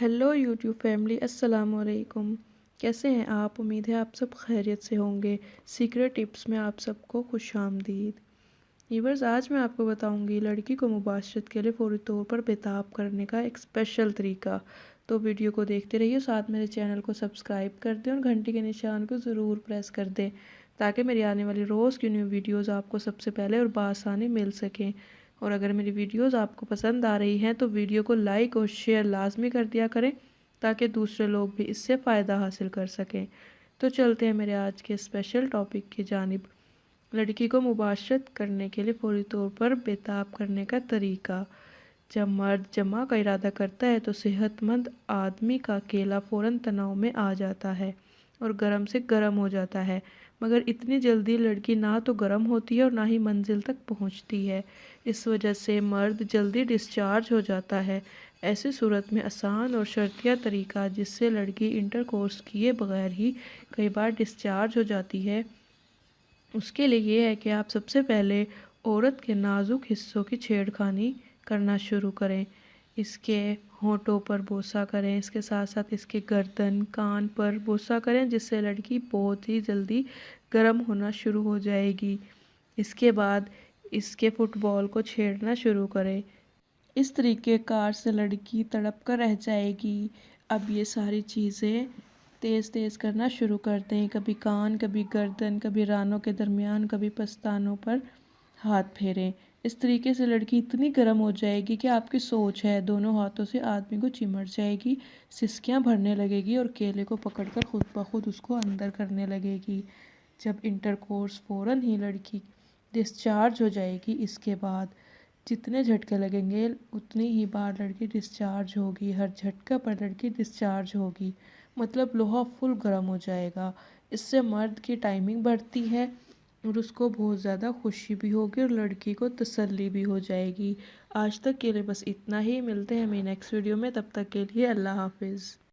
Hello YouTube family, अस्सलाम वालेकुम। कैसे हैं आप? उम्मीद है आप सब खैरियत से होंगे। सीक्रेट टिप्स में आप सबको खुशामदीद। व्यूअर्स, आज मैं आपको बताऊंगी लड़की को मुबाशरत के लिए फौरी तौर पर बेताब करने का एक स्पेशल तरीका। तो वीडियो को देखते रहिए, साथ मेरे चैनल को सब्सक्राइब कर दें और घंटी के निशान को ज़रूर प्रेस कर दें ताकि मेरी आने वाली रोज़ की न्यू वीडियोज़ आपको सबसे पहले और बआसानी मिल सकें। और अगर मेरी वीडियोज़ आपको पसंद आ रही हैं तो वीडियो को लाइक और शेयर लाजमी कर दिया करें ताकि दूसरे लोग भी इससे फ़ायदा हासिल कर सकें। तो चलते हैं मेरे आज के स्पेशल टॉपिक की जानिब। लड़की को मुबाशरत करने के लिए फौरी तौर पर बेताब करने का तरीका। जब मर्द जमा का इरादा करता है तो सेहतमंद आदमी का केला फ़ौरन तनाव में आ जाता है और गर्म से गर्म हो जाता है, मगर इतनी जल्दी लड़की ना तो गर्म होती है और ना ही मंजिल तक पहुंचती है। इस वजह से मर्द जल्दी डिस्चार्ज हो जाता है। ऐसी सूरत में आसान और शर्तिया तरीका जिससे लड़की इंटरकोर्स किए बगैर ही कई बार डिस्चार्ज हो जाती है, उसके लिए ये है कि आप सबसे पहले औरत के नाजुक हिस्सों की छेड़खानी करना शुरू करें। इसके होठों पर बोसा करें, इसके साथ साथ इसके गर्दन कान पर बोसा करें, जिससे लड़की बहुत ही जल्दी गर्म होना शुरू हो जाएगी। इसके बाद इसके फुटबॉल को छेड़ना शुरू करें। इस तरीके कार से लड़की तड़प कर रह जाएगी। अब ये सारी चीज़ें तेज़ तेज़ करना शुरू करते हैं, कभी कान, कभी गर्दन, कभी रानों के दरमियान, कभी पस्तानों पर हाथ फेरें। इस तरीके से लड़की इतनी गर्म हो जाएगी कि आपकी सोच है दोनों हाथों से आदमी को चिमट जाएगी, सिसकियां भरने लगेगी और केले को पकड़कर खुद ब खुद उसको अंदर करने लगेगी। जब इंटरकोर्स फ़ौरन ही लड़की डिस्चार्ज हो जाएगी, इसके बाद जितने झटके लगेंगे उतनी ही बार लड़की डिस्चार्ज होगी। हर झटका पर लड़की डिस्चार्ज होगी, मतलब लोहा फुल गर्म हो जाएगा। इससे मर्द की टाइमिंग बढ़ती है और उसको बहुत ज़्यादा खुशी भी होगी और लड़की को तसल्ली भी हो जाएगी। आज तक के लिए बस इतना ही। मिलते हैं हमें नेक्स्ट वीडियो में, तब तक के लिए अल्लाह हाफिज़।